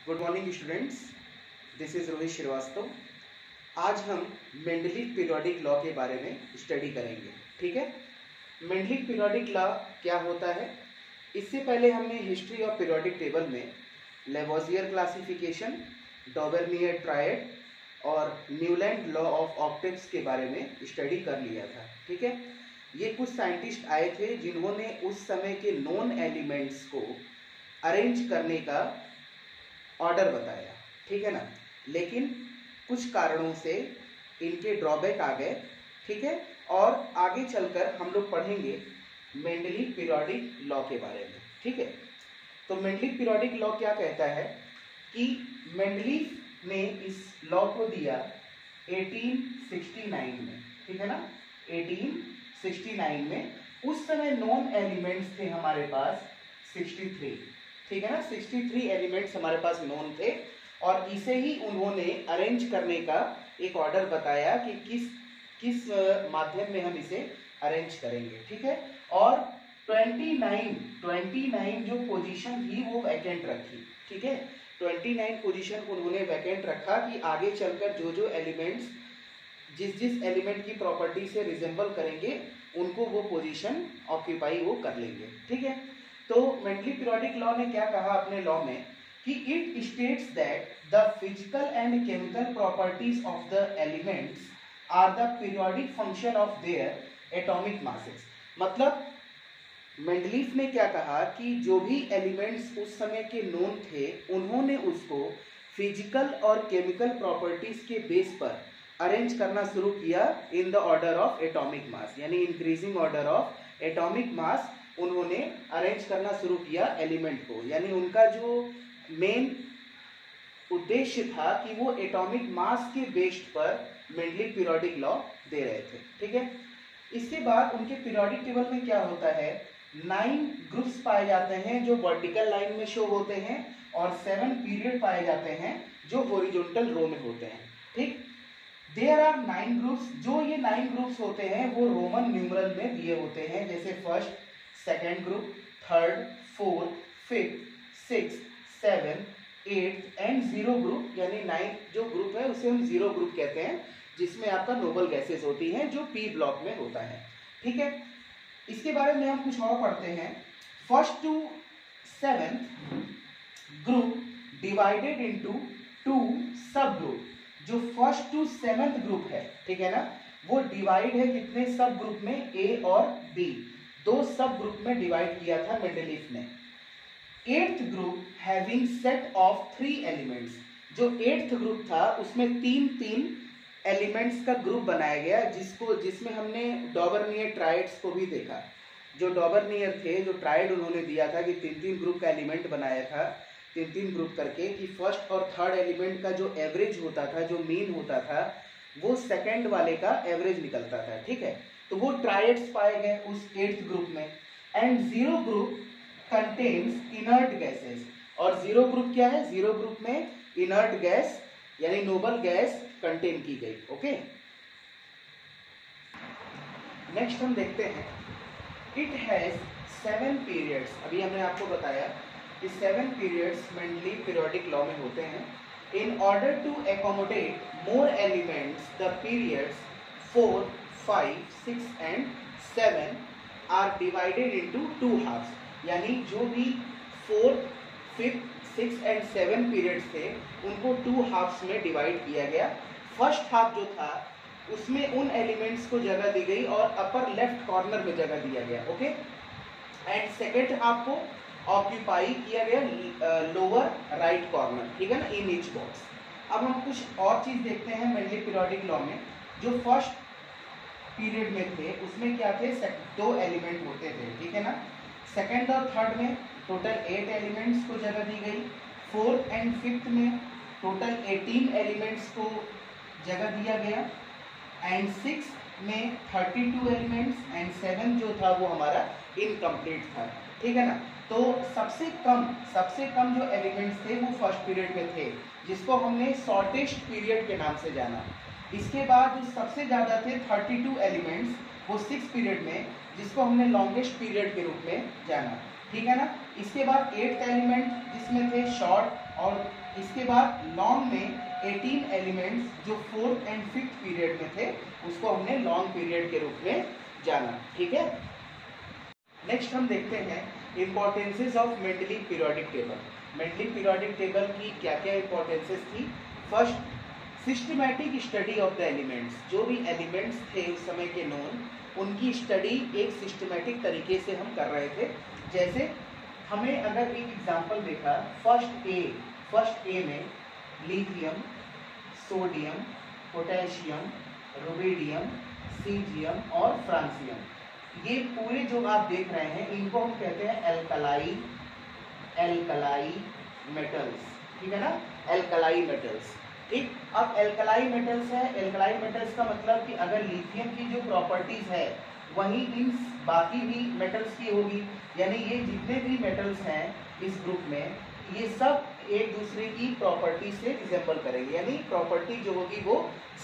Good morning students, this is Rohit Shrivastava. आज हम Mendeleev periodic law के बारे में स्टडी करेंगे। ठीक है, मेंडलीव पीरियोडिक लॉ क्या होता है? इससे पहले हमने हिस्ट्री ऑफ पीरियोडिक टेबल में लेवोजियर क्लासिफिकेशन, डॉबरनियर ट्रायड और न्यूलैंड लॉ ऑफ ऑक्टेव्स के बारे में स्टडी कर लिया था। ठीक है, ये कुछ साइंटिस्ट आए थे जिन्होंने उस समय के नोन एलिमेंट्स को अरेंज करने का ऑर्डर बताया। ठीक है ना, लेकिन कुछ कारणों से इनके ड्रॉबैक आ गए। ठीक है, और आगे चलकर हम लोग पढ़ेंगे मेंडलीव पीरियोडिक लॉ के बारे में। ठीक है, तो मेंडलीव पीरियोडिक लॉ क्या कहता है कि मेंडलीव ने इस लॉ को दिया 1869 में। ठीक है ना, 1869 में। उस समय नॉन एलिमेंट्स थे हमारे पास 63। ठीक है ना, 63 एलिमेंट्स हमारे पास नॉन थे और इसे ही उन्होंने अरेंज करने का एक ऑर्डर बताया कि किस माध्यम में हम इसे अरेंज करेंगे। ठीक है, और 29 जो पोजीशन थी वो वैकेंट रखी। ठीक है, 29 पोजीशन उन्होंने वैकेंट रखा कि आगे चलकर जो एलिमेंट्स जिस एलिमेंट की प्रॉपर्टी से रिजेंबल करेंगे उनको वो पोजीशन ऑक्यूपाई वो कर लेंगे। ठीक है, तो मेंडलीव पीरियोडिक लॉ ने क्या कहा अपने लॉ में कि it states that the physical and chemical properties of the elements are the periodic function of their atomic masses. मतलब मेंडलीव ने क्या कहा कि जो भी एलिमेंट्स उस समय के नोन थे उन्होंने उसको फिजिकल और केमिकल प्रॉपर्टीज के बेस पर अरेंज करना शुरू किया in the order of atomic mass, यानी increasing order of atomic mass उन्होंने अरेंज करना शुरू किया एलिमेंट को। यानी उनका जो मेन उद्देश्य था कि वो एटॉमिक मास के बेस्ड पर मेंडलीव पीरियोडिक लॉ दे रहे थे। ठीक है, इसके बाद उनके पीरियोडिक टेबल में क्या होता है, 9 ग्रुप्स पाए जाते हैं जो वर्टिकल लाइन में शो होते हैं और 7 पीरियड पाए जाते हैं जो हॉरिजॉन्टल रो में होते हैं। ठीक, देयर आर 9 ग्रुप्स। जो ये 9 ग्रुप्स होते हैं वो रोमन न्यूमरल में दिए होते हैं, जैसे first, second group, third, fourth, fifth, six, 7, 8 and 0 group. यानी 9 जो ग्रुप है उसे हम 0 ग्रुप कहते हैं, जिसमें आपका नोबल गैसेस होती हैं जो पी ब्लॉक में होता है। ठीक है, इसके बारे में हम कुछ और पढ़ते हैं। First to 7th group divided into 2 sub group. जो फर्स्ट टू 7th ग्रुप है, ठीक है ना, वो डिवाइड है कितने सब ग्रुप में, ए और बी, 2 सब ग्रुप में डिवाइड किया था मेंडलीव ने। 8th group having set of 3 elements. जो 8th ग्रुप था उसमें 3 एलिमेंट्स का ग्रुप बनाया गया, जिसमें हमने डॉबरनियर ट्रायड्स को भी देखा। जो डॉबरनियर थे, जो ट्रायड उन्होंने दिया था कि 3 ग्रुप का एलिमेंट बनाया था, 3 ग्रुप करके, कि फर्स्ट और थर्ड एलिमेंट का जो एवरेज होता था, जो मीन होता था, वो सेकेंड वाले का एवरेज निकलता था। ठीक है, तो वो ट्रायड्स पाए गए उस 8th ग्रुप में। And 0 group contains inert gases. और 0 ग्रुप क्या है, 0 ग्रुप में इनर्ट गैस यानी नोबल गैस कंटेन की गई। ओके, नेक्स्ट हम देखते हैं, इट हैज 7 पीरियड्स। अभी हमने आपको बताया कि 7 पीरियड्स मेंडलीव पीरियोडिक लॉ में होते हैं। In order to accommodate more elements the periods 4, 5, 6 and 7 are divided into 2 halves. यानी जो भी 4th, 5th, 6th and 7 periods थे उनको 2 हाफ्स में डिवाइड किया गया। फर्स्ट हाफ जो था उसमें उन एलिमेंट्स को जगह दी गई और अपर लेफ्ट कॉर्नर में जगह दिया गया। ओके, एंड सेकेंड हाफ को ऑक्यूपाई किया गया लोअर राइट कॉर्नर। ठीक है ना, इन ईच बॉक्स। अब हम कुछ और चीज देखते हैं मेंडलीव पीरियोडिक लॉ में। जो फर्स्ट पीरियड में थे उसमें क्या थे, 2 एलिमेंट होते थे। ठीक है ना, सेकेंड और थर्ड में टोटल 8 एलिमेंट्स को जगह दी गई। 4th एंड 5th में टोटल 18 एलिमेंट्स को जगह दिया गया। एंड 6th में 32 एलिमेंट्स एंड 7 जो था वो हमारा इनकम्प्लीट था। ठीक है ना, तो सबसे कम जो एलिमेंट्स थे वो फर्स्ट पीरियड में थे, जिसको हमने शॉर्टेस्ट पीरियड के नाम से जाना। इसके बाद जो सबसे ज़्यादा थे 32 एलिमेंट्स, वो 6th पीरियड में, जिसको हमने लॉन्गेस्ट पीरियड के रूप में जाना। ठीक है ना, इसके बाद 8th एलिमेंट जिसमें थे शॉर्ट और इसके बाद लॉन्ग में 18 एलिमेंट्स जो 4th एंड 5th पीरियड में थे उसको हमने लॉन्ग पीरियड के रूप में जाना। ठीक है, नेक्स्ट हम देखते हैं importances of Mendeleev periodic table. Mendeleev periodic table की क्या क्या इंपॉर्टेंसेस थी। First, systematic study of the elements. जो भी एलिमेंट्स थे उस समय के नोन, उनकी स्टडी एक सिस्टमैटिक तरीके से हम कर रहे थे। जैसे हमें अगर एक एग्जांपल देखा, फर्स्ट ए में lithium, sodium, potassium, rubidium, caesium और फ्रांसियम, ये पूरे जो आप देख रहे हैं इनको हम कहते हैं एल्कलाई मेटल्स। ठीक है ना, एल्कलाई मेटल्स। ठीक, अब एल्कलाई मेटल्स है, एल्कलाई मेटल्स का मतलब कि अगर लिथियम की जो प्रॉपर्टीज है वही इन बाकी भी मेटल्स की होगी, यानी ये जितने भी मेटल्स हैं इस ग्रुप में ये सब एक दूसरे की प्रॉपर्टी से रिजेंबल करेंगे, यानी प्रॉपर्टी जो होगी वो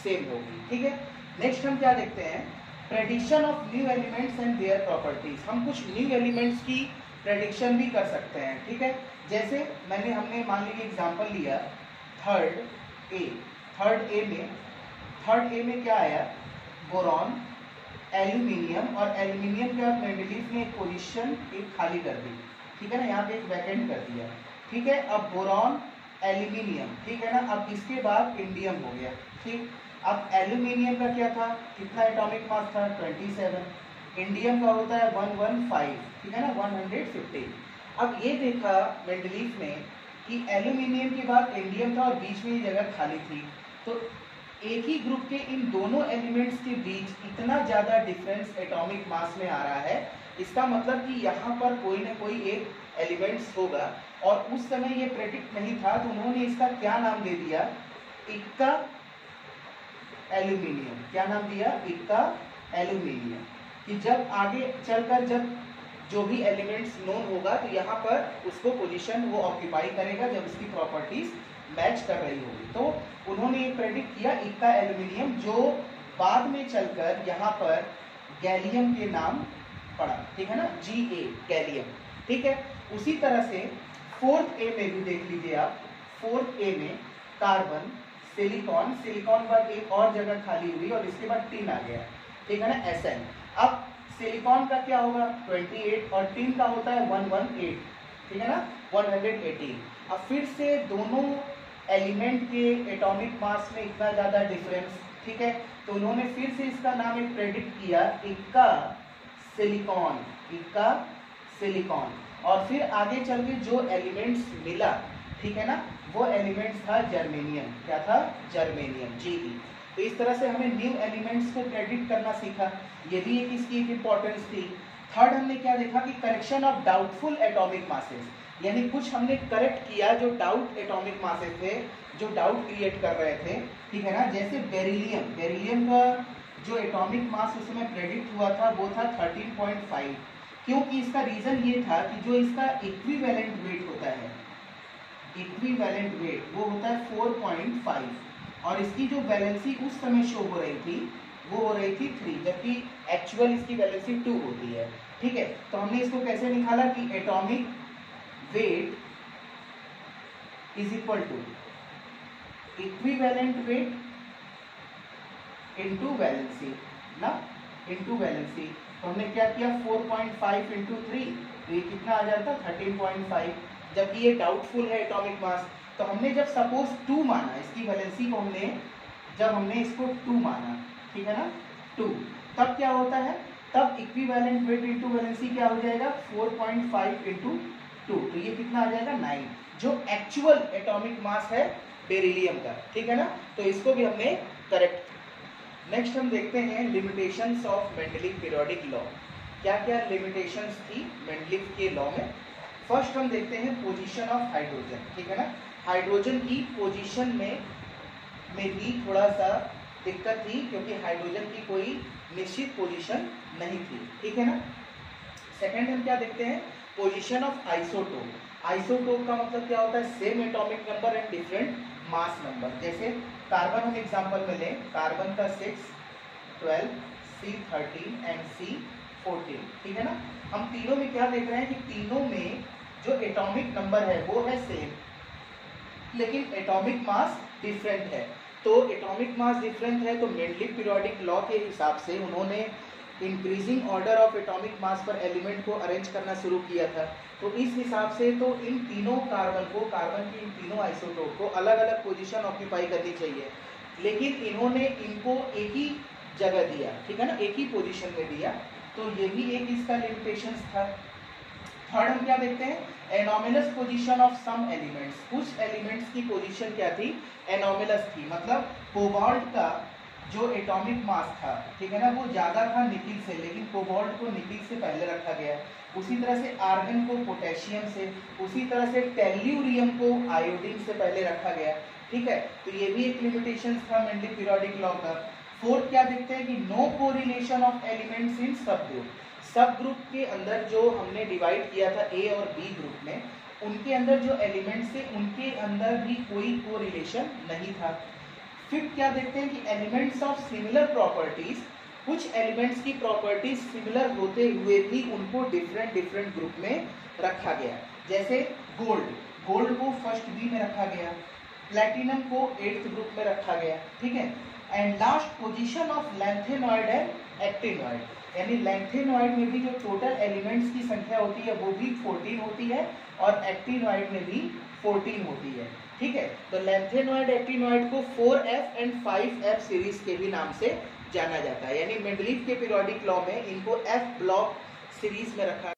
सेम होगी। ठीक है, नेक्स्ट हम क्या देखते हैं, prediction of new elements and their properties. हम कुछ न्यू एलिमेंट्स की प्रेडिक्शन भी कर सकते हैं। ठीक है, जैसे हमने मान लीजिए एग्जांपल लिया थर्ड ए में क्या आया, बोरॉन, एल्यूमिनियम, और एल्यूमिनियम के बाद मेंडलीव ने एक पोजीशन एक खाली कर दी। ठीक है ना, यहाँ पे एक वैकेंट कर दिया। ठीक है, अब बोरॉन, एल्यूमिनियम, ठीक है ना, अब इसके बाद इंडियम हो गया। ठीक, अब एल्यूमिनियम का क्या था, कितना एटॉमिक मास था, 27। इंडियम का होता है 115, ठीक है ना, 150। अब ये देखा मेंडलीव ने कि एल्यूमिनियम के बाद इंडियम था और बीच में ये जगह खाली थी, तो एक ही ग्रुप के इन दोनों एलिमेंट्स के बीच इतना ज़्यादा डिफरेंस एटॉमिक मास में आ रहा है, इसका मतलब कि यहाँ पर कोई ना कोई एक एलिमेंट्स होगा। और उस समय ये प्रेडिक्ट नहीं था, तो उन्होंने इसका क्या नाम दे दिया, इक्का एल्यूमिनियम। क्या नाम दिया, इक्का एल्यूमिनियम, कि जब आगे चलकर जब जो भी एलिमेंट्स नोन होगा तो यहाँ पर उसको पोजीशन वो ऑक्यूपाई करेगा जब उसकी प्रॉपर्टीज मैच कर रही होगी। तो उन्होंने ये प्रेडिक्ट किया इक्का एल्यूमिनियम, जो बाद में चलकर यहाँ पर गैलियम के नाम पड़ा। ठीक है ना, Ga गैलियम। ठीक है, उसी तरह से 4th ए में भी देख लीजिए आप, 4th ए में कार्बन, सिलिकॉन, सिलिकॉन पर एक और जगह खाली हुई और इसके बाद टिन आ गया। ठीक है ना, Sn। अब सिलिकॉन का क्या होगा 28 और टिन का होता है 118। ठीक है ना, 118। अब फिर से दोनों एलिमेंट के एटॉमिक मास में इतना ज़्यादा डिफरेंस। ठीक है, तो उन्होंने फिर से इसका नाम एक प्रेडिक्ट किया इक्का सिलिकॉन, इक्का सिलिकॉन। और फिर आगे चल के जो एलिमेंट्स मिला, ठीक है ना, वो एलिमेंट्स था जर्मेनियम। क्या था, जर्मेनियम, Ge। तो इस तरह से हमें न्यू एलिमेंट्स को प्रेडिक्ट करना सीखा, ये भी एक इसकी एक इंपॉर्टेंस थी। थर्ड हमने क्या देखा कि correction of doubtful atomic masses, यानी कुछ हमने करेक्ट किया जो डाउट एटॉमिक मासेस थे, जो डाउट क्रिएट कर रहे थे। ठीक है ना, जैसे बेरिलियम, बेरिलियम का जो एटॉमिक मास उस समय प्रेडिक्ट हुआ था वो था 13.5, क्योंकि इसका रीजन ये था कि जो इसका इक्विवेलेंट वेट होता है, इक्विवेलेंट वेट वो होता है 4.5, और इसकी जो वैलेंसी उस समय शो हो रही थी वो हो रही थी 3, जबकि एक्चुअल इसकी वैलेंसी 2 होती है। ठीक है, तो हमने इसको कैसे निकाला कि atomic weight is equal to equivalent weight into valency ना, इनटू वैलेंसी। तो हमने क्या किया 4.5 इंटू 3, तो ये कितना आ जाता 13.5, जबकि ये डाउटफुल है एटॉमिक मास। तो हमने जब सपोज 2 माना, इसकी वैलेंसी को जब हमने इसको 2 माना, ठीक है ना, 2, तब क्या होता है, तब इक्विवेलेंट वेट इंटू वैलेंसी क्या हो जाएगा 4.5 इंटू 2, तो ये कितना आ जाएगा 9, जो एक्चुअल एटॉमिक मास है बेरिलियम का। ठीक है ना, तो इसको भी हमने करेक्ट। नेक्स्ट हम देखते हैं limitations of Mendeleev periodic law. क्या क्या लिमिटेशंस थी मेंडलीव के लॉ में। फर्स्ट हम देखते हैं पोजीशन ऑफ हाइड्रोजन। ठीक है ना, हाइड्रोजन की पोजीशन में भी थोड़ा सा दिक्कत थी, क्योंकि हाइड्रोजन की कोई निश्चित पोजीशन नहीं थी। ठीक है ना, सेकंड हम क्या देखते हैं पोजीशन ऑफ आइसोटोप। आइसोटोप का मतलब क्या होता है, same atomic number and different mass number. जैसे कार्बन हम एग्जांपल में लें, कार्बन का 6, 12, C13 एंड C14। ठीक है ना, हम तीनों में क्या देख रहे हैं कि तीनों में जो एटॉमिक नंबर है वो है सेम। लेकिन एटॉमिक मास डिफरेंट है। तो एटॉमिक मास डिफरेंट है तो मेंडलीव पीरियोडिक लॉ के हिसाब से उन्होंने इंक्रीजिंग ऑर्डर ऑफ एटॉमिक मास पर एलिमेंट को अरेंज करना शुरू किया था। तो इस हिसाब से तो इन तीनों कार्बन की इन तीनों आइसोटोप को अलग अलग पोजीशन ऑक्यूपाई करनी चाहिए, लेकिन इन्होंने इनको एक ही जगह दिया, ठीक है ना, एक ही पोजीशन में दिया। तो ये भी एक इसका लिमिटेशंस था। थर्ड हम क्या देखते हैं, anomalous position of some elements. कुछ एलिमेंट्स की पोजीशन क्या थी, एनोमिलस थी, मतलब कोबाल्ट का जो एटॉमिक मास था, ठीक है ना, वो ज्यादा था निकिल से, लेकिन कोबाल्ट को निकिल से पहले रखा गया। उसी तरह से आर्गन को पोटेशियम से, उसी तरह से टेल्यूरियम को आयोडीन से पहले रखा गया, ठीक है। तो ये भी एक लिमिटेशन था मेंडलीव पीरियोडिक लॉ का। फोर्थ क्या देखते हैं कि no correlation of elements in sub group. सब ग्रुप के अंदर जो हमने डिवाइड किया था ए और बी ग्रुप में, उनके अंदर जो एलिमेंट्स थे उनके अंदर भी कोई कोरिलेशन नहीं था। फिफ्थ क्या देखते हैं कि एलिमेंट्स ऑफ सिमिलर प्रॉपर्टीज, कुछ एलिमेंट्स की प्रॉपर्टीज सिमिलर होते हुए भी उनको डिफरेंट ग्रुप में रखा गया। जैसे गोल्ड को फर्स्ट बी में रखा गया, प्लैटिनम को 8th ग्रुप में रखा गया, ठीक है। And last position of lanthanoid and actinoid, यानी लैंथेनॉइड में भी जो टोटल एलिमेंट्स की संख्या होती है वो भी 14 होती है और एक्टिनॉइड में भी 14 होती है, ठीक है। तो लैंथेनॉइड एक्टिनॉइड को 4f एंड 5f सीरीज के भी नाम से जाना जाता है, यानी मेंडलीव के पीरियोडिक लॉ में इनको f ब्लॉक सीरीज में रखा